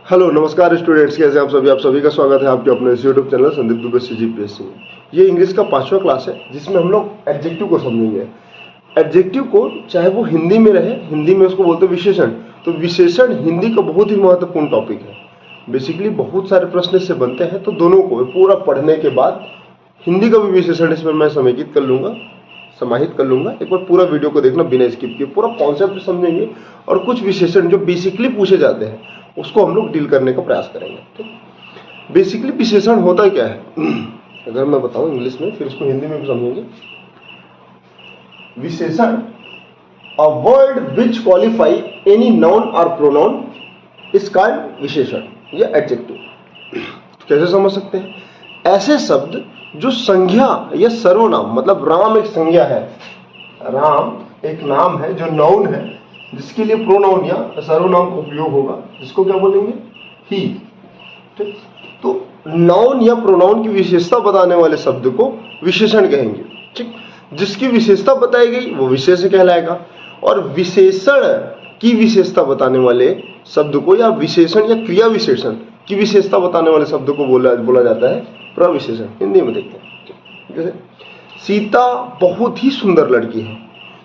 Hello नमस्कार students, कैसे आप सभी का स्वागत है आपके अपने इस YouTube channel Sandeep Dubey CGPSC में। ये इंग्लिश का 5वां क्लास है जिसमें हम लोग एडजेक्टिव को समझेंगे। एडजेक्टिव को चाहे वो हिंदी में रहे, हिंदी में उसको बोलते हैं विशेषण। तो विशेषण हिंदी का बहुत ही महत्वपूर्ण टॉपिक है। बेसिकली बहुत सारे प्रश्न इससे बनते हैं, तो दोनों को पूरा पढ़ने के बाद हिंदी का भी विशेषण इसमें मैं समाहित कर लूंगा। एक बार पूरा वीडियो को देखना बिना स्किप किए, पूरा कॉन्सेप्ट समझेंगे और कुछ विशेषण जो बेसिकली पूछे जाते हैं उसको हम लोग डील करने का प्रयास करेंगे। ठीक, बेसिकली विशेषण होता क्या है अगर मैं बताऊं इंग्लिश में, फिर इसको हिंदी में भी समझेंगे। विशेषण a word which qualify any noun और प्रोनाउन इज कॉल्ड विशेषण या एडजेक्टिव। कैसे समझ सकते हैं? ऐसे शब्द जो संज्ञा या सर्वनाम, मतलब राम एक संज्ञा है, राम एक नाम है जो नाउन है, जिसके लिए प्रोनाउन या सर्वनाम का उपयोग होगा, जिसको क्या बोलेंगे? ही। ठीक, तो नाउन या प्रोनाउन की विशेषता बताने वाले शब्द को विशेषण कहेंगे। ठीक, जिसकी विशेषता बताई गई वो विशेषण कहलाएगा, और विशेषण की विशेषता बताने वाले शब्द को या विशेषण या क्रिया विशेषण की विशेषता बताने वाले शब्द को बोला जाता है प्रविशेषण। हिंदी में देखते हैं। जैसे सीता बहुत ही सुंदर लड़की है,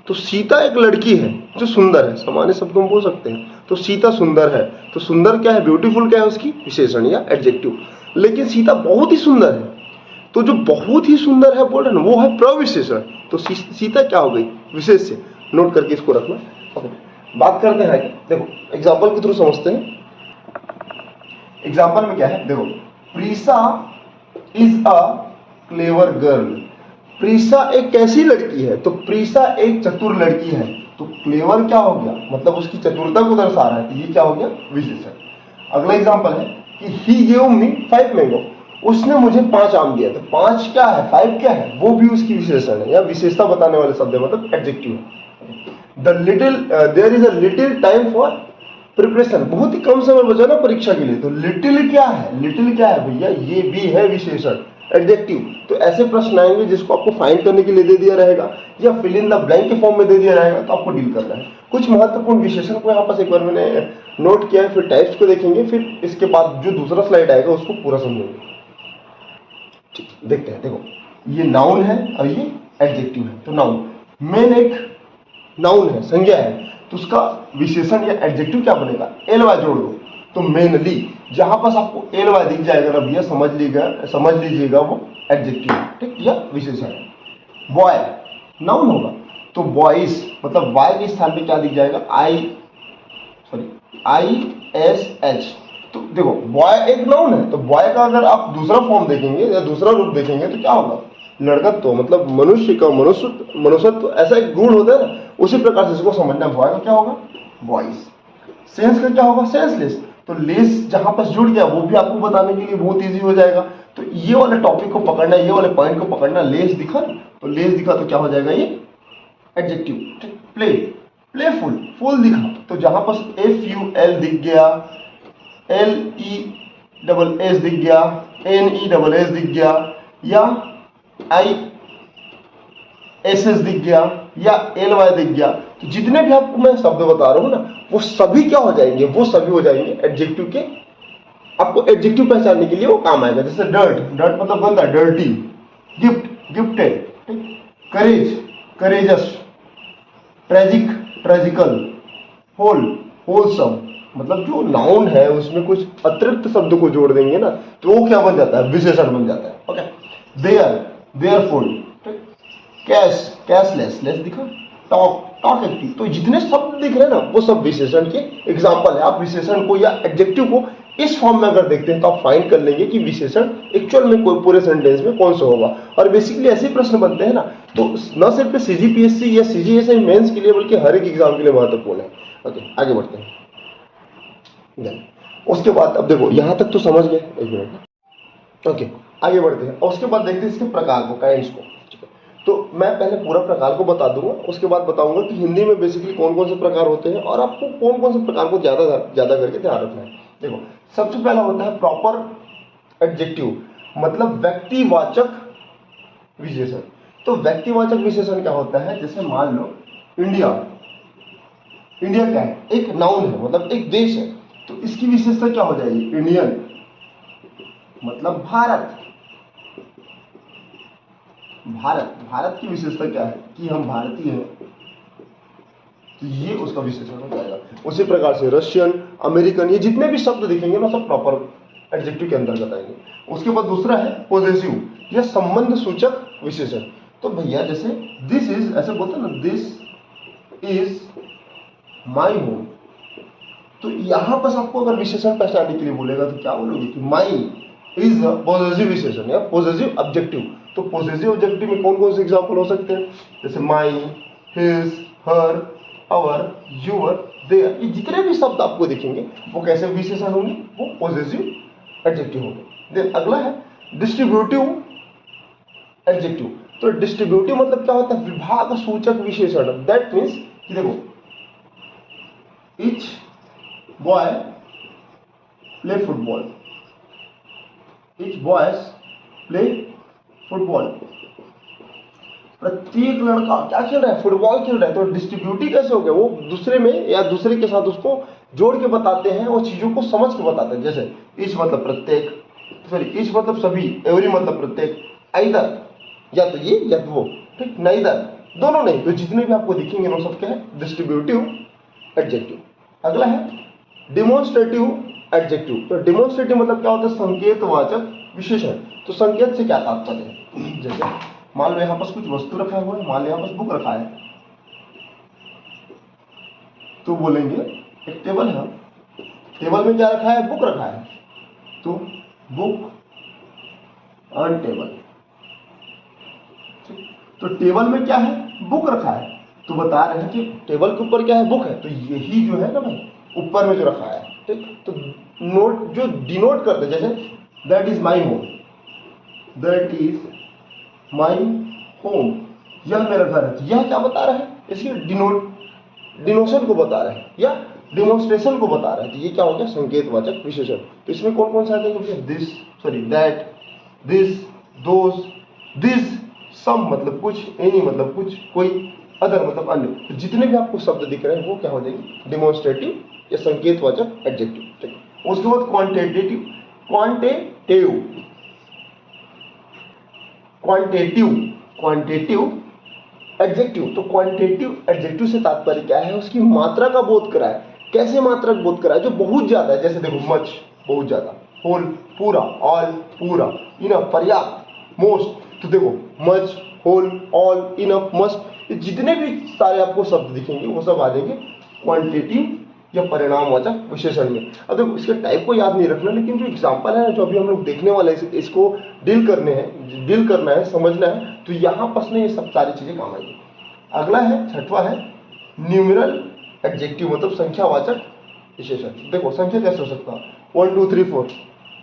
तो सीता एक लड़की है जो सुंदर है, सामान्य शब्दों में बोल सकते हैं। तो सीता सुंदर है, तो सुंदर क्या है? ब्यूटीफुल क्या है? उसकी विशेषण या एडजेक्टिव। लेकिन सीता बहुत ही सुंदर है, तो जो बहुत ही सुंदर है बोल रहे हैं वो है प्रविशेषण। तो सीता क्या हो गई? विशेष से। नोट करके इसको रखना। ओके, बात करते हैं आगे। देखो एग्जाम्पल के थ्रू समझते हैं। एग्जाम्पल में क्या है? देखो, प्रीसा इज अ क्लेवर गर्ल। प्रीसा एक कैसी लड़की है? तो प्रीसा एक चतुर लड़की है। तो क्लेवर क्या हो गया? मतलब उसकी चतुरता को दर्शा रहा है, तो ये क्या हो गया? विशेषण। अगला एग्जांपल है कि ही गिव मी 5 मैंगो। उसने मुझे 5 आम दिया। तो 5 क्या है, 5 क्या है? वो भी उसकी विशेषण है या विशेषता बताने वाले शब्द है, मतलब एडजेक्टिव है। There is a little time for preparation. बहुत ही कम समय बचा ना परीक्षा के लिए। तो लिटिल क्या है? लिटिल क्या है भैया? ये भी है विशेषण, एडजेक्टिव। तो ऐसे प्रश्न आएंगे जिसको आपको फाइंड करने के लिए दे दिया रहेगा या फिल इन द ब्लैंक के फॉर्म में दे दिया रहेगा, तो आपको डील करना है। कुछ महत्वपूर्ण विशेषण को यहाँ पर एक बार मैंने नोट किया है, फिर टाइप्स को देखेंगे, फिर इसके बाद जो दूसरा स्लाइड आएगा उसको पूरा समझेंगे। ठीक, देखते हैं। देखो, ये नाउन है और ये एडजेक्टिव है। तो नाउन, मेन एक नाउन है, संज्ञा है, तो उसका विशेषण या एडजेक्टिव क्या बनेगा? एल वाई जोड़ दो। तो मेनली जहां पास आपको एल वाई दिख जाएगा ना भैया, समझ लीजिएगा वो एडजेक्टिव है। ठीक, या विशेषण है। बॉय नाउन होगा, तो बॉयज मतलब वाई के स्थान पे क्या दिख जाएगा? ISH। तो देखो, बॉय एक नाउन है, तो बॉय का अगर आप दूसरा फॉर्म देखेंगे या दूसरा रूप देखेंगे तो क्या होगा? लड़कत्व, मतलब मनुष्य का मनुष्यत्व, ऐसा एक गुण होता है ना, उसी प्रकार से इसको समझना। बॉय का क्या होगा? बॉयज। सेंस का क्या होगा? सेंसलेस। तो लेस जहां पर जुड़ गया वो भी आपको बताने के लिए बहुत इजी हो जाएगा। तो ये वाले टॉपिक को पकड़ना, ये वाले पॉइंट को पकड़ना। लेस दिखा, तो लेस दिखा तो क्या हो जाएगा? ये एडजेक्टिव। प्ले, प्लेफुल, फुल दिखा, तो जहां पर FUL दिख गया, LESS दिख गया, NESS दिख गया, या ISS दिख गया, या LY दिख गया, तो जितने भी आपको मैं शब्द बता रहा हूं ना, वो सभी क्या हो जाएंगे? वो सभी हो जाएंगे एडजेक्टिव के। आपको एडजेक्टिव पहचानने के लिए वो काम आएगा। जैसे डर्ट, डर्ट मतलब गंदा, dirty. Gift, gifted. Courage, courageous. Tragic, tragical. Whole, wholesome. मतलब जो नाउन है उसमें कुछ अतिरिक्त शब्द को जोड़ देंगे ना, तो वो क्या बन जाता है? विशेषण बन जाता है। Okay, there, thereful. Cash, cashless, less दिखा, टॉक, टॉक एक्टिव। तो जितने शब्द दिख रहे हैं ना, वो सब विशेषण के एग्जाम्पल है। आप विशेषण को या एडजेक्टिव को इस फॉर्म में अगर देखते हैं तो आप फाइंड कर लेंगे कि विशेषण एक्चुअल में कोई पूरे सेंटेंस में कौन सा होगा। और बेसिकली ऐसे प्रश्न बनते हैं ना, तो न सिर्फ CGPSC या CGSI मेंस के लिए बल्कि हर एक एग्जाम के लिए महत्वपूर्ण है। ओके, आगे बढ़ते हैं। उसके बाद अब देखो, यहां तक तो समझ गए, एक मिनट। ओके, आगे बढ़ते हैं। और उसके बाद देखते हैं इसके प्रकार को, काइंड्स को। तो मैं पहले पूरा प्रकार को बता दूंगा, उसके बाद बताऊंगा कि हिंदी में बेसिकली कौन कौन से प्रकार होते हैं और आपको कौन कौन से प्रकार को ज्यादा करके ध्यान रखना है। देखो, सबसे पहला होता है प्रॉपर एडजेक्टिव, मतलब व्यक्तिवाचक विशेषण। तो व्यक्तिवाचक विशेषण क्या होता है? जैसे मान लो इंडिया, इंडिया क्या है? एक नाउन है, मतलब एक देश है। तो इसकी विशेषता क्या हो जाएगी? इंडियन मतलब भारत। भारत की विशेषता क्या है कि हम भारतीय हैं, तो ये उसका विशेषण हो जाएगा। उसी प्रकार से रशियन, अमेरिकन, ये जितने भी शब्द दिखेंगे ना सब प्रॉपर एडजेक्टिव के अंतर्गत आएंगे। उसके बाद दूसरा है पॉजेसिव, यह संबंध सूचक विशेषण। तो भैया जैसे दिस इज, ऐसे बोलते हैं ना, दिस इज माई होम, तो यहां पर आपको अगर विशेषण पहचानने के लिए बोलेगा तो क्या बोलोगे कि माई इज पॉजेसिव विशेषण या पॉजेसिव ऑब्जेक्टिव। तो पॉजेसिव ऑब्जेक्टिव में कौन कौन से एग्जांपल हो सकते हैं? जैसे my, his, her, our, your, their, ये जितने भी शब्द आपको दिखेंगे वो कैसे विशेषण होंगे? वो पॉजेसिव एडजेक्टिव होंगे। देन अगला है डिस्ट्रीब्यूटिव एडजेक्टिव। तो डिस्ट्रीब्यूटिव मतलब क्या होता है? विभाग सूचक विशेषण। दैट मीन्स कि देखो, each boy play football, each boys play football, प्रत्येक लड़का क्या खेल रहा है? फुटबॉल खेल रहा है। तो डिस्ट्रीब्यूटिव कैसे हो गया? वो दूसरे में या दूसरे के साथ उसको जोड़ के बताते हैं और चीजों को समझ के बताते हैं। जैसे ईच मतलब प्रत्येक, सॉरी ईच मतलब सभी, एवरी मतलब प्रत्येक, आइदर या तो ये या तो वो, ठीक, नाइदर दोनों नहीं, तो जितने भी आपको दिखेंगे वो सब क्या है? Distributive adjective. अगला है डिमोन्स्ट्रेटिव एडजेक्टिव। तो डिमोन्स्ट्रेटिव मतलब क्या होता है? संकेतवाचक विशेषण। तो संकेत से क्या तात्पर्य है? जैसे मान लो यहां पर कुछ वस्तु रखा हुआ है, मान लो यहां पर बुक रखा है, तो बोलेंगे एक टेबल है, टेबल में क्या रखा है? बुक रखा है, तो बुक ऑन टेबल। तो टेबल में क्या है? बुक रखा है, तो बता रहे हैं कि टेबल के ऊपर क्या है? बुक है। तो यही जो है ना भाई, ऊपर में जो रखा है, ठीक, तो नोट जो डिनोट करते हैं, जैसे that is my home, that is my home, यह मेरा घर है। तो यह क्या बता रहा है? इसकी डिनोशन को बता रहे हैं या डिमोन्स्ट्रेशन को बता रहे हैं। तो ये क्या हो गया? संकेतवाचक विशेषण। तो इसमें कौन कौन सा आ जाएगा? This, sorry that, this, those, this, some मतलब कुछ, एनी मतलब कुछ, कोई, अदर मतलब अन्य। तो जितने भी आपको शब्द दिख रहे हैं वो क्या हो जाएगी? डिमोन्स्ट्रेटिव या संकेतवाचक एडजेक्टिव। ठीक, उसके बाद quantitative, quantitative, quantitative, quantitative adjective. तो क्वांटिटेटिव एडजेक्टिव से तात्पर्य क्या है? उसकी मात्रा का बोध कराए। कैसे मात्रा का बोध कराए? जो बहुत ज्यादा है, जैसे देखो मच बहुत ज्यादा, होल पूरा, ऑल पूरा, इनफ पर्याप्त, मोस्ट। तो देखो much, whole, all, enough, must, जितने भी सारे आपको शब्द दिखेंगे वो सब आ जाएंगे क्वांटिटेटिव या परिणामवाचक विशेषण में। अब देखो इसके टाइप को याद नहीं रखना, लेकिन जो एग्जांपल है जो अभी हम लोग देखने वाले हैं, इसको डील करना है, समझना है, तो यहाँ पर ये सब सारी चीजें काम आएगी। अगला है, छठवां है न्यूमेरल एडजेक्टिव, मतलब संख्यावाचक विशेषण। देखो संख्या कैसे हो सकता है? 1 2 3 4,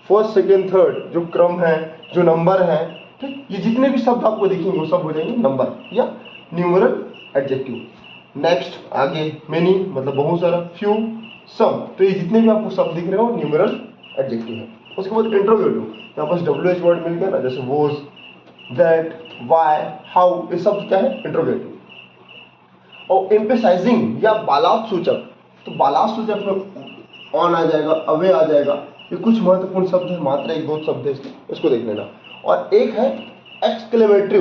फर्स्ट सेकेंड थर्ड, जो क्रम है, जो नंबर है, ठीक, ये जितने भी शब्द आपको दिखेंगे वो सब हो जाएंगे नंबर या न्यूमेरल एडजेक्टिव। नेक्स्ट आगे मेनी मतलब बहुत सारा, फ्यू, सम, तो ये जितने भी आपको शब्द दिख रहे हो न्यूमेरल एडजेक्टिव है। उसके बाद इंट्रोगेटिव, यहाँ पास WH वर्ड मिल गया ना, जैसे वॉज, दैट, वाई, हाउ, ये सब क्या है? इंट्रोगेटिव। और एम्फेसाइजिंग या बालात सूचक, तो बालात सूचक में ऑन आ जाएगा, अवे आ जाएगा, ये कुछ महत्वपूर्ण शब्द है, मात्र एक दो शब्द है इसको देख लेना। और एक है एक्सक्लेमेटरी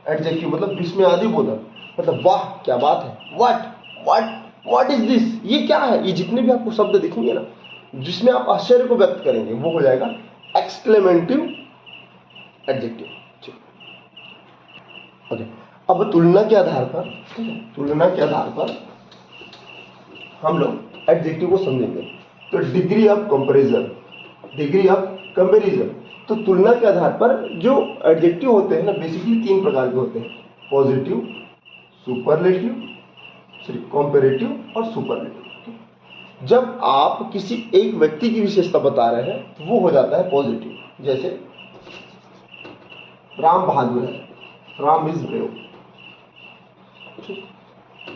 एडजेक्टिव, मतलब विस्मयादि बोधक, मतलब वाह क्या बात है, व्हाट इज दिस, ये क्या है। ये जितने भी आपको शब्द दिखेंगे ना जिसमें आप आश्चर्य को व्यक्त करेंगे वो हो जाएगा एक्सक्लेमेटिव एडजेक्टिव। ठीक, ओके। अब तुलना के आधार पर, ठीक है, तुलना के आधार पर हम लोग एडजेक्टिव को समझेंगे। तो degree of comparison, degree of comparison, तो तुलना के आधार पर जो एडजेक्टिव होते हैं ना बेसिकली 3 प्रकार के होते हैं, पॉजिटिव, सुपरलेटिव, कंपैरेटिव और सुपरलेटिव। जब आप किसी एक व्यक्ति की विशेषता बता रहे हैं तो वो हो जाता है पॉजिटिव। जैसे राम बहादुर है, राम इज ब्रेव।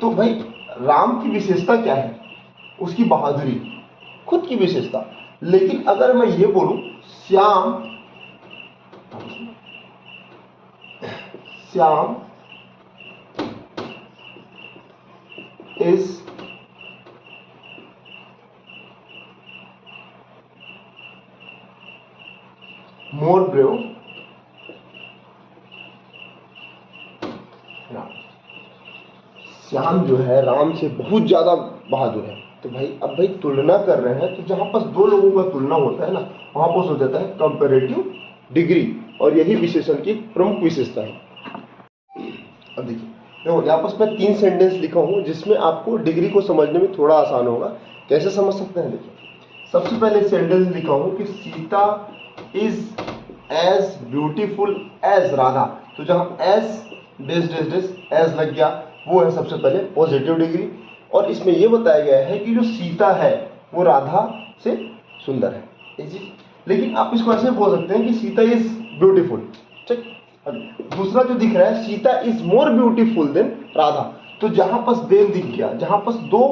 तो भाई राम की विशेषता क्या है? उसकी बहादुरी, खुद की विशेषता। लेकिन अगर मैं ये बोलूं Shyam is more brave, Shyam जो है राम से बहुत ज्यादा बहादुर है। तो भाई अब भाई तुलना कर रहे हैं, तो जहां पर दो लोगों का तुलना होता है ना, वहां पर हो जाता है कंपैरेटिव डिग्री, और यही विशेषण की प्रमुख विशेषता है। अब देखिए, देखो यहाँ पर मैं 3 सेंटेंस लिखा हूं जिसमें आपको डिग्री को समझने में थोड़ा आसान होगा। कैसे समझ सकते हैं? देखिए, सबसे पहले सेंटेंस लिखा हूं कि Sita is as beautiful as Radha. तो जहां एज डेस डेस डेस एज लग गया, वो है सबसे पहले पॉजिटिव डिग्री। और इसमें यह बताया गया है कि जो सीता है वो राधा से सुंदर है। लेकिन आप इसको ऐसे बोल सकते हैं कि सीता इज ब्यूटीफुल, ठीक। दूसरा जो दिख रहा है, Sita is more beautiful then Radha. तो जहां पर देन दिख गया, जहां पर दो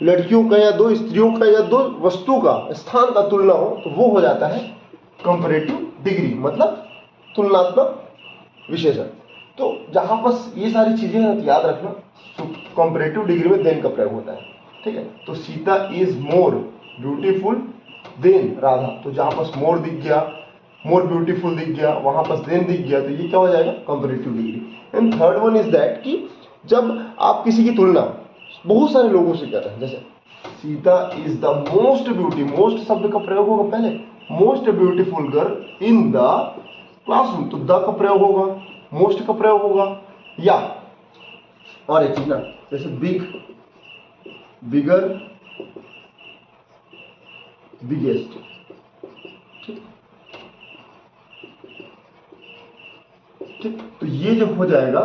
लड़कियों का या दो स्त्रियों का या दो वस्तु का स्थान का तुलना हो, तो वो हो जाता है कंपैरेटिव डिग्री, मतलब तुलनात्मक विशेषण। तो जहां पर ये सारी चीजें हैं, याद रखना, तो कंपैरेटिव डिग्री में देन का प्रयोग होता है, ठीक है। तो Sita is more beautiful then Radha. तो जहां पर मोर दिख गया, मोर ब्यूटीफुल दिख गया, वहां पर देन दिख गया, तो ये क्या हो जाएगा? Comparative degree. And third one is that कि जब आप किसी की तुलना बहुत सारे लोगों से कर रहे हैं, जैसे Sita is the most beauty, most शब्द का प्रयोग होगा पहले, most beautiful girl in the classroom, तो द का प्रयोग होगा, मोस्ट का प्रयोग होगा, या और एक चीज ना, जैसे बिग, बिगर, बिगेस्ट, ठीक। तो ये जो हो जाएगा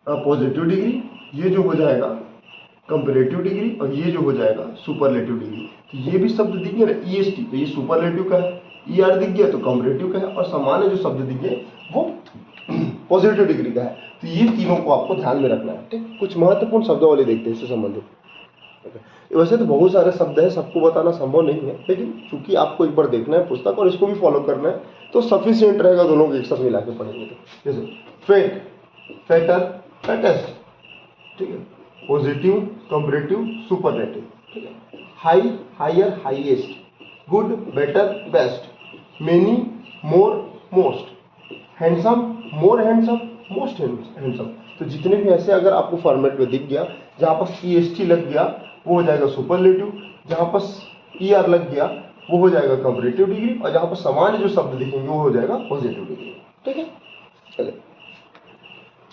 पॉजिटिव डिग्री, ये जो हो जाएगा कंपैरेटिव डिग्री, और ये जो हो जाएगा सुपरलेटिव डिग्री। तो ये भी शब्द दिख गया ना, ईएसटी, तो ये सुपरलेटिव का है, ईआर दिख गया तो कंपैरेटिव का है, और सामान्य जो शब्द दिख गए वो पॉजिटिव डिग्री का है। तो ये तीनों को आपको ध्यान में रखना है, ठीक। कुछ महत्वपूर्ण शब्दावली देखते हैं इससे संबंधित। वैसे तो बहुत सारे शब्द हैं, सबको बताना संभव नहीं है, लेकिन चूंकि आपको एक बार देखना है पुस्तक और इसको भी फॉलो करना है, तो सफिशिएंट रहेगा दोनों को एक साथ मिला के पढ़ेंगे। तो जैसे फेट, फेटर, फेटेस्ट, ठीक है। पॉजिटिव, कंपैरेटिव, सुपरलेटिव, ठीक है। High, higher, highest, good, better, best, many, more, most, handsome, more handsome, most handsome. तो जितने भी ऐसे अगर आपको फॉर्मेट में दिख गया, जहां पर सीएसटी लग गया वो हो जाएगा सुपरलेटिव, जहां पर ईआर लग गया वो हो जाएगा कंपैरेटिव डिग्री, और जहां पर सामान्य जो शब्द दिखेंगे वो हो जाएगा पॉजिटिव डिग्री, ठीक है। चलिए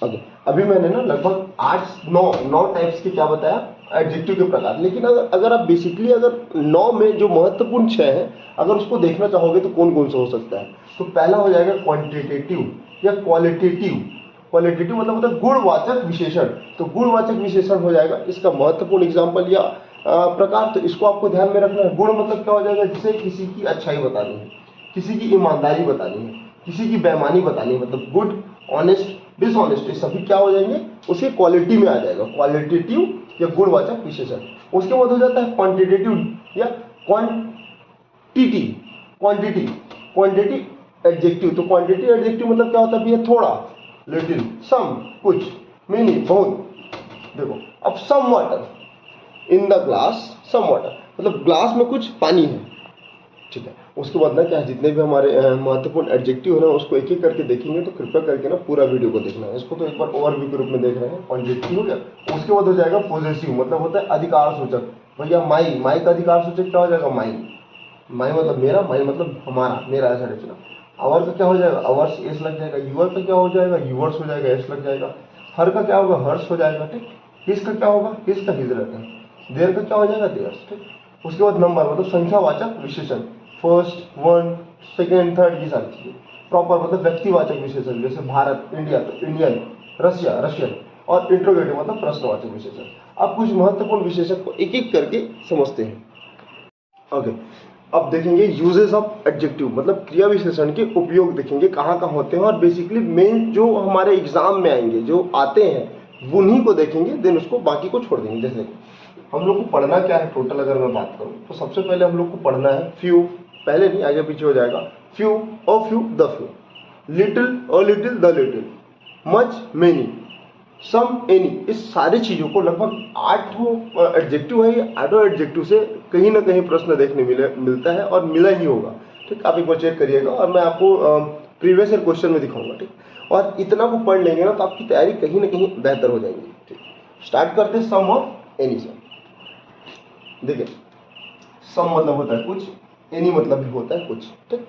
ओके, अभी मैंने ना लगभग 8-9 टाइप्स के क्या बताया एडजेक्टिव के प्रकार। लेकिन अगर आप बेसिकली अगर 9 में जो महत्वपूर्ण 6 हैं अगर उसको देखना चाहोगे तो कौन कौन सा हो सकता है? तो पहला हो जाएगा क्वांटिटेटिव या क्वालिटेटिव। क्वालिटेटिव मतलब होता है गुणवाचक विशेषण, तो गुणवाचक विशेषण हो जाएगा इसका महत्वपूर्ण एग्जाम्पल या प्रकार। तो इसको आपको ध्यान में रखना है। गुण मतलब क्या हो जाएगा? जिसे किसी की अच्छाई बतानी है, किसी की ईमानदारी बतानी है, किसी की बेईमानी बतानी है, मतलब गुड, ऑनेस्ट, डिसऑनेस्ट, ये सभी क्या हो जाएंगे उसकी क्वालिटी में आ जाएगा, क्वालिटेटिव या गुणवाचक विशेषण। उसके बाद हो जाता है क्वांटिटेटिव या क्वांटिटी, क्वांटिटी, क्वांटिटी एडजेक्टिव। तो क्वांटिटी एडजेक्टिव मतलब क्या होता है भैया? थोड़ा, लिटिल, सम, कुछ, मेनी, बहुत। देखो अब some water in the glass, some water मतलब ग्लास में कुछ पानी है, ठीक है। उसके बाद ना क्या है, जितने भी हमारे महत्वपूर्ण एडजेक्टिव है ना उसको एक एक करके देखेंगे, तो कृपया करके ना पूरा वीडियो को देखना है। इसको तो एक बार ओवरव्यू के रूप में देख रहे हैं, एडजेक्टिव हो गया। उसके बाद हो जाएगा पॉजेसिव, मतलब होता है अधिकार सूचक। भैया माई, माई का अधिकार सूचक क्या हो जाएगा? माई, माई मतलब मेरा, माई मतलब हमारा, मेरा, ऐसा रचना। आवर का क्या हो जाएगा? अवर्स, एस लग जाएगा। यूअर का क्या हो जाएगा? यूअर्स हो जाएगा, एस लग जाएगा। हर का क्या होगा? हर्ष हो जाएगा, ठीक। किस का क्या होगा? किस का हिज रहता है। देर का क्या हो जाएगा? देयर्स, ठीक। उसके बाद नंबर मतलब संख्यावाचक विशेषण, फर्स्ट, वन, सेकेंड, थर्ड, ये सारी चीजें। प्रॉपर मतलब व्यक्तिवाचक विशेषण, जैसे भारत, इंडिया तो इंडियन, रशिया, रशियन, और इंट्रोगेटिव मतलब प्रश्नवाचक विशेषण। अब कुछ महत्वपूर्ण विशेषण को एक एक करके समझते हैं। ओके, अब देखेंगे यूजेस ऑफ एडजेक्टिव, मतलब क्रिया विशेषण के उपयोग देखेंगे कहाँ कहाँ होते हैं, और बेसिकली मेन जो हमारे एग्जाम में आएंगे, जो आते हैं उन्हीं को देखेंगे, देन उसको बाकी को छोड़ देंगे। जैसे हम लोग को पढ़ना क्या है टोटल अगर मैं बात करूं, तो सबसे पहले हम लोग को पढ़ना है फ्यू, पहले नहीं आगे पीछे हो जाएगा, few, a few, the few, little, a little, the little, much, many, some, any. इस सारी चीजों को लगभग 8 एडजेक्टिव है, ये 8 एडजेक्टिव से कहीं ना कहीं प्रश्न देखने मिलता है और मिला ही होगा। ठीक, आप एक बार चेक करिएगा और मैं आपको प्रीवियस ईयर क्वेश्चन में दिखाऊंगा। ठीक, और इतना को पढ़ लेंगे ना तो आपकी तैयारी कहीं ना कहीं बेहतर हो जाएगी। ठीक, स्टार्ट करते हैं सम और एनी से। देखिए, सम मतलब होता है कुछ, एनी मतलब भी होता है कुछ। ठीक,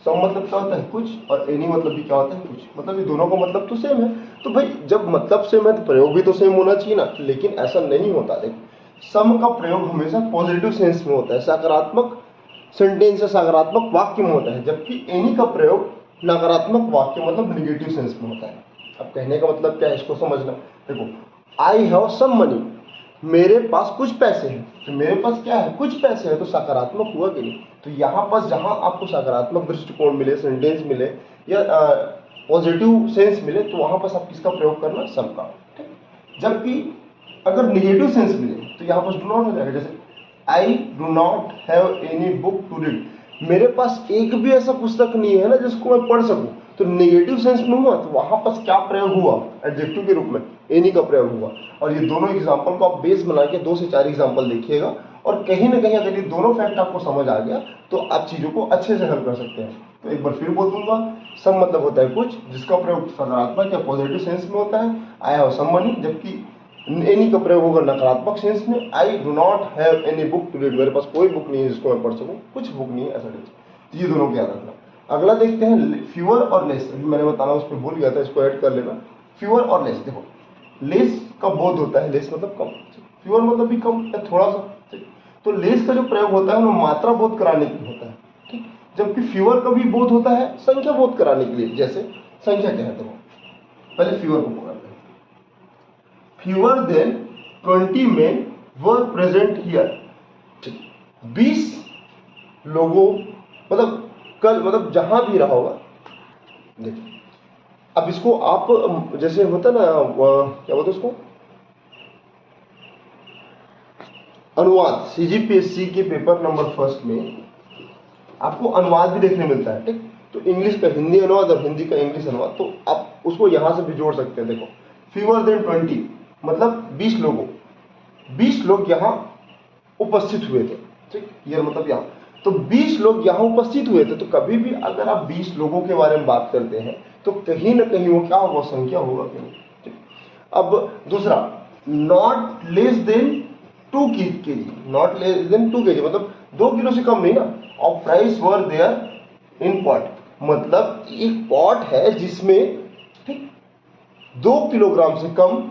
सम मतलब क्या होता है कुछ और एनी मतलब भी क्या होता है कुछ, मतलब ये दोनों का मतलब तो सेम है। तो भाई जब मतलब सेम है तो प्रयोग भी तो सेम होना चाहिए ना, लेकिन ऐसा नहीं होता। देख, सम का प्रयोग हमेशा पॉजिटिव सेंस में होता है, सकारात्मक सेंटेंस या सकारात्मक वाक्य में होता है, जबकि एनी का प्रयोग नकारात्मक वाक्य मतलब निगेटिव सेंस में होता है। अब कहने का मतलब क्या है, इसको समझना। देखो, आई हैव सम मनी, मेरे पास कुछ पैसे हैं, तो मेरे पास क्या है कुछ पैसे हैं, तो सकारात्मक हुआ कि नहीं। तो यहाँ पर जहाँ आपको सकारात्मक दृष्टिकोण मिले, सेंटेंस मिले या पॉजिटिव सेंस मिले, तो वहाँ पर आप किसका प्रयोग करना, सम का। ठीक, जबकि अगर निगेटिव सेंस मिले तो यहाँ पर डू नॉट हो जाएगा। जैसे I do not have any book to read, मेरे पास एक भी ऐसा पुस्तक नहीं है ना जिसको मैं पढ़ सकूं, तो नेगेटिव सेंस में हुआ, तो वहां पर क्या प्रयोग हुआ, एडजेक्टिव के रूप में एनी का प्रयोग हुआ। और ये दोनों एग्जांपल को आप बेस बना के 2 से 4 एग्जांपल देखिएगा, और कहीं ना कहीं अगर ये दोनों फैक्ट आपको समझ आ गया तो आप चीजों को अच्छे से हल कर सकते हैं। तो एक बार फिर बोल दूंगा, सम मतलब होता है कुछ जिसका प्रयोग सकारात्मक या पॉजिटिव सेंस में होता है, आई हैव सम मनी, जबकि एनी का प्रयोग होगा नकारात्मक सेंस में, I do not have any book to read, मेरे पास कोई बुक नहीं है जिसको मैं पढ़ सकूं, कुछ बुक नहीं है ऐसा नहीं। ये दोनों को याद रखना। अगला देखते हैं फ्यूअर और लेस। अभी मैंने बताना उस पर भूल गया था, इसको ऐड कर लेना। फ्यूअर और लेस, देखो लेस का बोध होता है, लेस मतलब कम, फ्यूअर मतलब भी कम या थोड़ा सा। तो लेस का जो प्रयोग होता है वो मात्रा बोध कराने के लिए होता है। ठीक, जबकि फ्यूअर का भी बोध होता है संख्या बोध कराने के लिए। जैसे संख्या क्या है, देखो पहले फ्यूअर को पकड़ते हैं। Fewer than 20 men were present here. 20 लोगों, मतलब कल, मतलब जहां भी रहा होगा। देखिए, अब इसको आप जैसे होता ना, क्या बोलते उसको, अनुवाद। सीजीपीएससी के पेपर नंबर 1 में आपको अनुवाद भी देखने मिलता है। ठीक, तो इंग्लिश का हिंदी अनुवाद और हिंदी का इंग्लिश अनुवाद, तो आप उसको यहां से भी जोड़ सकते हैं। देखो, fewer than 20 मतलब 20 लोगों, 20 लोग यहाँ उपस्थित हुए थे। ठीक, ये मतलब यहाँ, तो 20 लोग यहाँ उपस्थित हुए थे। तो कभी भी अगर आप 20 लोगों के बारे में बात करते हैं तो कहीं ना कहीं वो क्या होगा, संख्या होगा कि नहीं। ठीक, अब दूसरा, not less than 2 kg, not less than 2 kg मतलब 2 किलो से कम नहीं ना। और price were there in pot, मतलब एक पॉट है जिसमें, ठीक, 2 किलोग्राम से कम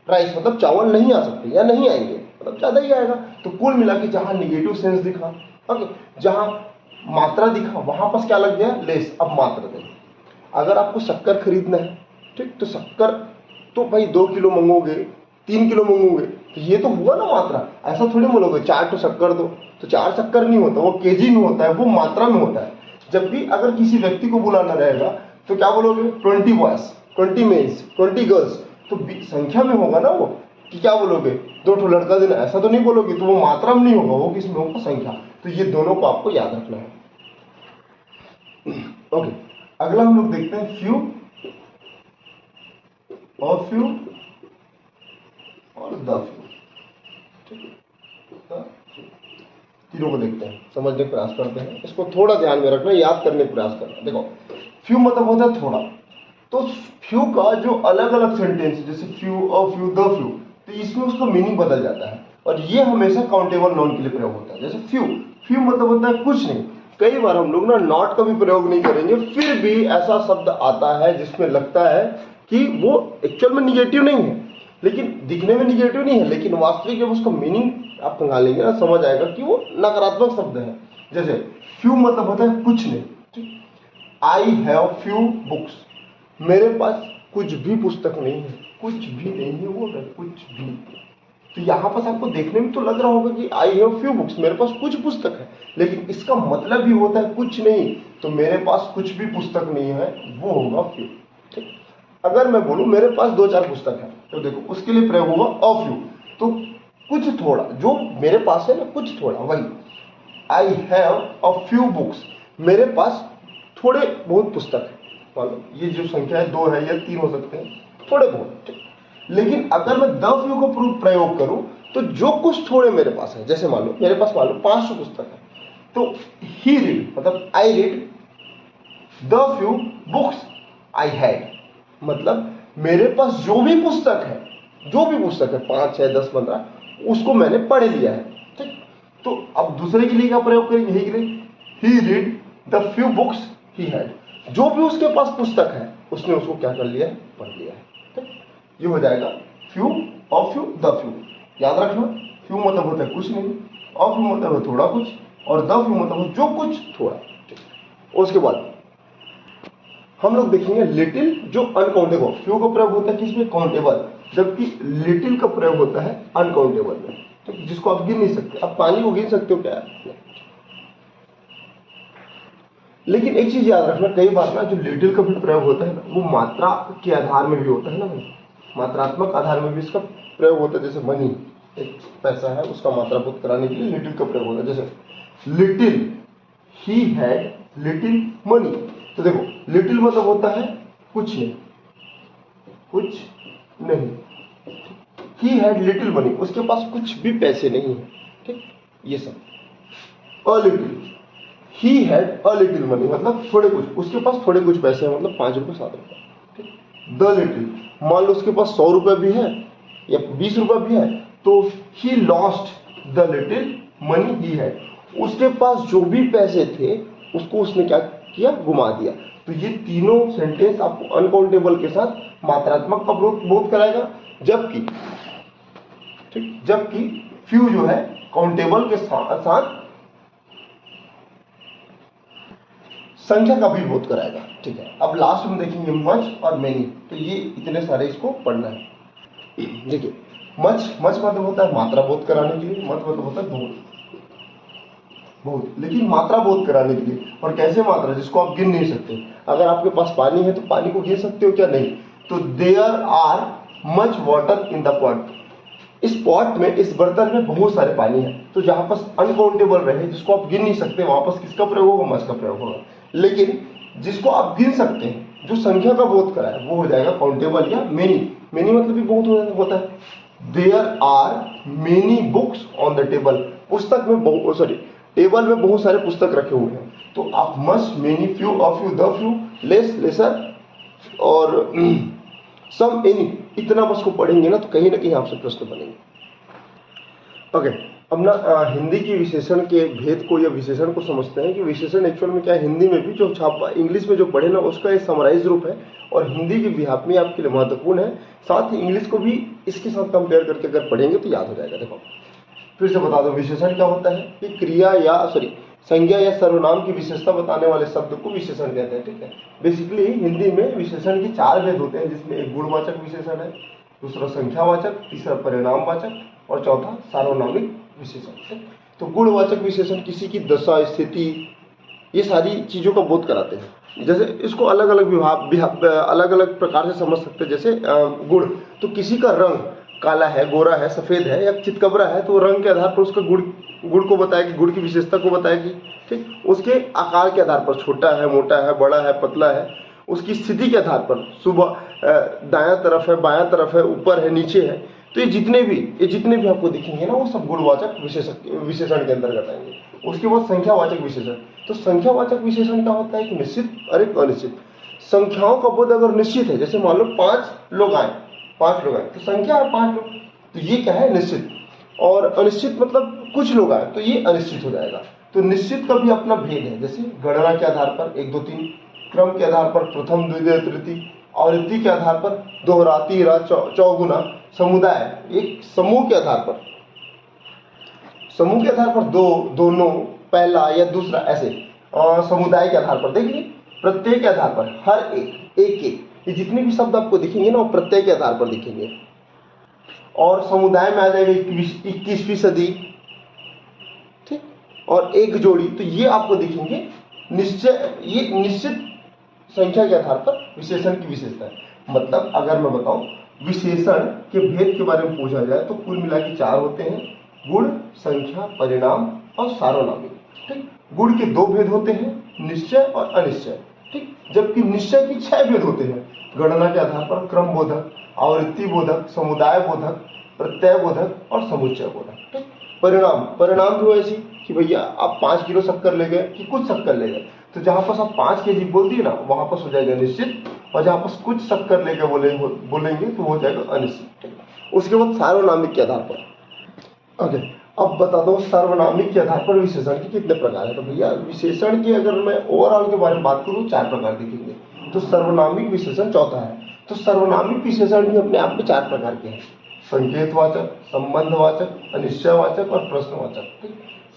राइस मतलब चावल नहीं आ सकते या नहीं आएंगे, मतलब ज्यादा ही आएगा। तो कुल मिला के जहां निगेटिव सेंस दिखा, ओके, जहां मात्रा दिखा, वहां पर क्या लग गया, लेस। अब मात्रा दें, अगर आपको शक्कर खरीदना है, ठीक, तो शक्कर तो भाई 2 किलो मंगोगे, 3 किलो मंगोगे, तो ये तो हुआ ना मात्रा। ऐसा थोड़ी बोलोगे 4 तो शक्कर दो, तो 4 शक्कर नहीं होता, वो केजी में होता है, वो मात्रा में होता है। जबकि अगर किसी व्यक्ति को बुलाना रहेगा तो क्या बोलोगे, 20 बॉयज, 20 मेन्स, 20 गर्ल्स, तो संख्या में होगा ना वो, कि क्या बोलोगे 2 ठो लड़का देना, ऐसा तो नहीं बोलोगे। तो वो मात्रा में नहीं होगा, वो किस में होगा, संख्या। तो ये दोनों को आपको याद रखना है। ओके, अगला हम लोग देखते हैं फ्यू और फ्यू और द फ्यू। ठीक है, तीनों को देखते हैं, समझने का प्रयास करते हैं। इसको थोड़ा ध्यान में रखना, याद करने का प्रयास करना। देखो, फ्यू मतलब होता है थोड़ा, तो फ्यू का जो अलग अलग सेंटेंस, जैसे फ्यू और फ्यू, द फ्यू, तो इसमें उसका मीनिंग बदल जाता है, और ये हमेशा काउंटेबल नाउन के लिए प्रयोग होता है। जैसे फ्यू, फ्यू मतलब होता है कुछ नहीं। कई बार हम लोग ना नॉट का भी प्रयोग नहीं करेंगे, फिर भी ऐसा शब्द आता है जिसमें लगता है कि वो एक्चुअल में निगेटिव नहीं है, लेकिन दिखने में निगेटिव नहीं है, लेकिन वास्तविक जब उसका मीनिंग आप खंगालेंगे ना, समझ आएगा कि वो नकारात्मक शब्द है। जैसे फ्यू मतलब होता है कुछ नहीं। आई हैव फ्यू बुक्स, मेरे पास कुछ भी पुस्तक नहीं है, कुछ भी नहीं है, वो है कुछ भी। तो यहाँ पर आपको देखने में तो लग रहा होगा कि आई हैव फ्यू बुक्स, मेरे पास कुछ पुस्तक है, लेकिन इसका मतलब भी होता है कुछ नहीं। तो मेरे पास कुछ भी पुस्तक नहीं है, वो होगा फ्यू। ठीक, अगर मैं बोलूं मेरे पास 2-4 पुस्तक है, तो देखो उसके लिए प्रयोग होगा अ फ्यू। तो कुछ थोड़ा, जो मेरे पास है ना, कुछ थोड़ा, वही I have a few books, मेरे पास थोड़े बहुत पुस्तक है। मान लो ये जो संख्या है 2 है या 3 हो सकते हैं, थोड़े बहुत। लेकिन अगर मैं द फ्यू को प्रयोग करूं तो जो कुछ थोड़े मेरे पास है, जैसे मान लो मेरे पास मान लो 500 पुस्तक है, तो ही रीड मतलब I read the few books I had, मतलब मेरे पास जो भी पुस्तक है 5, 6, 10, 15 उसको मैंने पढ़ लिया है। ठीक, तो अब दूसरे के लिए क्या प्रयोग करेंगे, ही के लिए, he read the few books he had, जो भी उसके पास पुस्तक है उसने उसको क्या कर लिया है, पढ़ लिया है। ठीक, ये हो जाएगा फ्यू और फ्यू द फ्यू। याद रखना, फ्यू मतलब होता है कुछ नहीं, और फ्यू मतलब है थोड़ा कुछ, और द फ्यू मतलब जो कुछ थोड़ा। उसके बाद हम लोग देखेंगे लिटिल, जो अनकाउंटेबल। फ्यू का प्रयोग होता है किसमें, काउंटेबल, जबकि लिटिल का प्रयोग होता है अनकाउंटेबल में, तो जिसको आप गिन नहीं सकते। अब पानी को गिन सकते हो क्या, लेकिन एक चीज याद रखना, कई बार ना जो लिटिल का भी प्रयोग होता है ना, वो मात्रा के आधार में भी होता है ना भाई, मात्रात्मक आधार में भी इसका प्रयोग होता है। जैसे मनी, एक पैसा है, उसका मात्राभूत कराने के लिए लिटिल का प्रयोग होता है। जैसे little he had little money, तो देखो लिटिल मतलब होता है कुछ नहीं, ही हैड लिटिल मनी, उसके पास कुछ भी पैसे नहीं है। ठीक, ये सब। A little, he had a little money मतलब थोड़े कुछ, उसके पास थोड़े कुछ पैसे हैं, मतलब 5 रुपए 7 रुपए। ठीक, द लिटिल, मान लो उसके पास 100 रुपए भी है या 20 रुपए भी है, तो he lost the little money he had, उसके पास जो भी पैसे थे उसको उसने क्या किया, गुमा दिया। तो ये तीनों सेंटेंस आपको अनकाउंटेबल के साथ मात्रात्मक का बोध कराएगा, जबकि फ्यू जो है काउंटेबल के साथ संख्या का भी बोध कराएगा। ठीक है, अब लास्ट में देखेंगे मच और मेनी, तो ये इतने सारे इसको पढ़ना है। देखिए मच मतलब होता है मात्रा बोध कराने के लिए, मच मतलब होता है बहुत, लेकिन मात्रा बोध कराने के लिए। और कैसे मात्रा, जिसको आप गिन नहीं सकते। अगर आपके पास पानी है तो पानी को गिन सकते हो क्या, नहीं। तो there are much water in the pot, इस पॉट में, इस बर्तन में बहुत सारे पानी है। तो जहां पर अनकाउंटेबल रहे, जिसको आप गिन नहीं सकते, वहां पर किसका प्रयोग होगा, मच का प्रयोग होगा। लेकिन जिसको आप गिन सकते हैं, जो संख्या का बोध कराए, वो हो जाएगा काउंटेबल या मेनी। मेनी मतलब भी बहुत होता है। There are many books on the table, पुस्तक में टेबल में बहुत सारे पुस्तक रखे हुए हैं। तो आप much, many, few, a few, the few, less, lesser और सम, एनी, इतना बस को पढ़ेंगे ना, तो कहीं ना कहीं आपसे प्रश्न बनेंगे। ओके, अब ना हिंदी की विशेषण के भेद को या विशेषण को समझते हैं कि विशेषण एक्चुअल में क्या है। हिंदी में भी जो छापा इंग्लिश में जो पढ़े ना, उसका एक समराइज रूप है, और हिंदी की व्यापनी आपके लिए महत्वपूर्ण है। साथ ही इंग्लिश को भी इसके साथ कंपेयर करके अगर पढ़ेंगे तो याद हो जाएगा। देखो फिर से बता दो, विशेषण क्या होता है कि क्रिया या संज्ञा या सर्वनाम की विशेषता बताने वाले शब्द को विशेषण कहते हैं। ठीक है, बेसिकली हिंदी में विशेषण के 4 भेद होते हैं, जिसमें एक गुणवाचक विशेषण है, दूसरा संख्यावाचक, तीसरा परिणामवाचक और चौथा सार्वनामिक विशेषण। तो गुणवाचक विशेषण किसी की दशा, स्थिति, ये सारी चीजों का बोध कराते हैं। जैसे इसको अलग अलग प्रकार से समझ सकते हैं। जैसे गुण, तो किसी का रंग काला है, गोरा है, सफेद है या चितकबरा है, तो रंग के आधार पर उसका गुण को बताएगी, गुण की विशेषता को बताएगी। ठीक, उसके आकार के आधार पर, छोटा है, मोटा है, बड़ा है, पतला है, उसकी स्थिति के आधार पर, सुबह दायां तरफ है, बायां तरफ है, ऊपर है, नीचे है, तो ये जितने भी आपको दिखेंगे ना, वो सब गुणवाचक विशेषण के अंतर्गत आएंगे। उसके बाद संख्यावाचक विशेषण, तो संख्यावाचक विशेषण क्या होता है कि निश्चित और एक अनिश्चित। संख्याओं का बोध अगर निश्चित है, जैसे मान लो 5 लोग आए, तो संख्या है 5 लोग, तो ये क्या है, निश्चित। और अनिश्चित मतलब कुछ लोग आए, तो ये अनिश्चित हो जाएगा। तो निश्चित का भी अपना भेद है, जैसे गणना के आधार पर 1, 2, 3, क्रम के आधार पर प्रथम, द्वितीय, तृतीय, आवृत्ति के आधार पर दोहरा, तीहरा, चौगुना, समुदाय, एक समूह के आधार पर दो, दोनों, पहला या दूसरा, ऐसे समुदाय के आधार पर, देखिए प्रत्यय के आधार पर, हर एक ये जितने भी शब्द आपको दिखेंगे ना, वो प्रत्यय के आधार पर दिखेंगे। और समुदाय में आ जाएगा 21वीं सदी। ठीक, और एक जोड़ी, तो ये आपको दिखेंगे ये निश्चित संख्या के आधार पर विशेषण की विशेषता है। मतलब अगर मैं बताऊं, विशेषण के भेद के बारे में पूछा जाए तो कुल मिला के 4 होते हैं, गुण, संख्या, परिणाम और सार्वनामिक। ठीक, गुण के 2 भेद होते हैं, निश्चय और अनिश्चय। ठीक, जबकि निश्चय की 6 भेद होते हैं, गणना के आधार पर क्रम बोधक, आवृत्ति बोधक, समुदाय बोधक, प्रत्यय बोधक और समुच्चय बोधक। ठीक, परिणाम भी वैसी कि भैया आप 5 किलो शक्कर ले गए कि कुछ शक्कर ले गए, तो जहाँ पर आप 5 केजी बोल दिए ना वहाँ पर हो जाएगा निश्चित, और जहाँ पर कुछ शक्कर लेके बोलेंगे तो हो जाएगा अनिश्चित। उसके बाद सार्वनामिक के आधार पर, ओके, अब बता दो सार्वनामिक के आधार पर विशेषण के कितने प्रकार है। तो भैया विशेषण की अगर मैं ओवरऑल के बारे में बात करूँ 4 प्रकार दिखेंगे, तो सार्वनामिक विशेषण चौथा है। तो सार्वनामिक विशेषण भी अपने आप में 4 प्रकार के हैं, संकेतवाचक, संबंधवाचक, अनिश्चयवाचक और प्रश्नवाचक।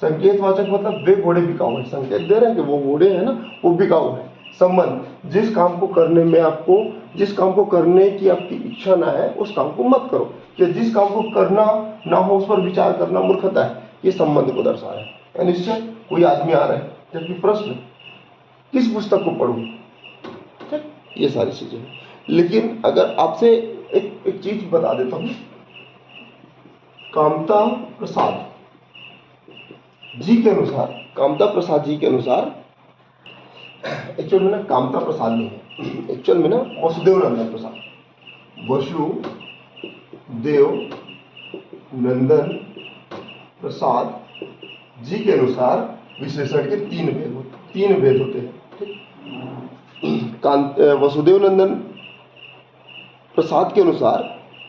संकेतवाचक मतलब वे घोड़े बिकाऊ है, संकेत दे रहे हैं कि वो घोड़े है ना वो बिकाऊ है। संबंध, जिस काम को करने में आपको, जिस काम को करने की आपकी इच्छा ना है उस काम को मत करो, या जिस काम को करना ना हो उस पर विचार करना मूर्खता है, ये संबंध को दर्शा रहा है। अनिश्चय, कोई आदमी आ रहा है, जबकि प्रश्न, किस पुस्तक को पढ़ूं, ये सारी चीजें। लेकिन अगर आपसे एक चीज बता देता हूं, कामता प्रसाद जी के अनुसार, कामता प्रसाद जी के अनुसार, एक्चुअल में ना कामता प्रसाद नहीं है, एक्चुअल में ना वसुदेव नंदन प्रसाद, वसुदेव नंदन प्रसाद जी के अनुसार विशेषण के 3 भेद होते हैं। वसुदेव नंदन प्रसाद के अनुसार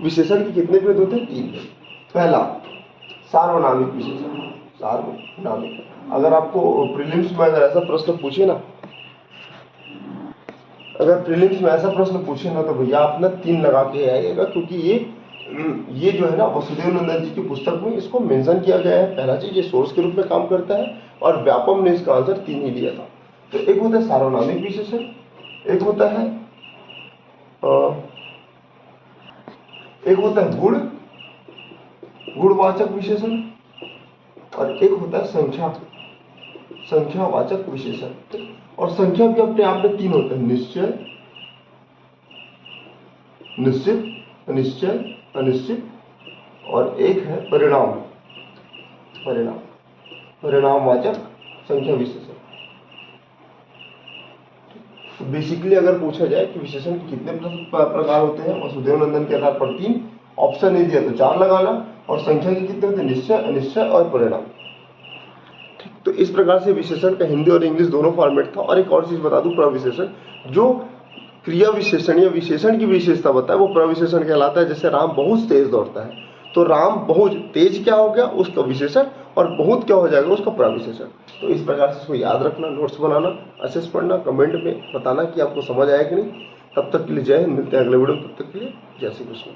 विशेषण के कितने भेद होते हैं? 3 भेद। पहला सार्वनामिक विशेषण, सार्वनामिक। अगर आपको प्रीलिम्स में अगर ऐसा प्रश्न पूछे ना, अगर प्रीलिम्स में ऐसा प्रश्न पूछे ना तो भैया आप ना 3 लगा के आइएगा, क्योंकि ये जो है ना वसुदेव नंदन जी की पुस्तक में इसको मेंशन किया गया है। पहला चीज ये सोर्स के रूप में काम करता है, और व्यापम ने इसका आंसर 3 ही दिया था। तो एक होता है सार्वनामिक विशेषण, एक होता है गुणवाचक विशेषण, और एक होता है संख्यावाचक विशेषण। और संख्या भी अपने आप में 3 होते हैं, निश्चय, निश्चित, अनिश्चय, अनिश्चित, और एक है परिणामवाचक संख्या विशेषण। बेसिकली अगर पूछा जाए कि विशेषण के कितने प्रकार होते हैं, वसुदेव नंदन के आधार पर 3, ऑप्शन नहीं दिया तो 4 लगाना, और संख्या के कितने होते हैं? निश्चय, अनिश्चय और परिणाम। तो इस प्रकार से विशेषण का हिंदी और इंग्लिश दोनों फॉर्मेट था। और एक और चीज बता दूं, प्रविशेषण, जो क्रिया विशेषण या विशेषण की विशेषता बताए वो प्रविशेषण कहलाता है। जैसे राम बहुत तेज दौड़ता है, तो राम बहुत तेज क्या हो गया उसका विशेषण, और बहुत क्या हो जाएगा उसका प्रविशेषण। तो इस प्रकार से इसको याद रखना, नोट्स बनाना, असेस पढ़ना, कमेंट में बताना कि आपको समझ आया कि नहीं। तब तक के लिए जय हिंद, मिलते हैं अगले वीडियो में, तब तक के लिए जय श्री कृष्ण।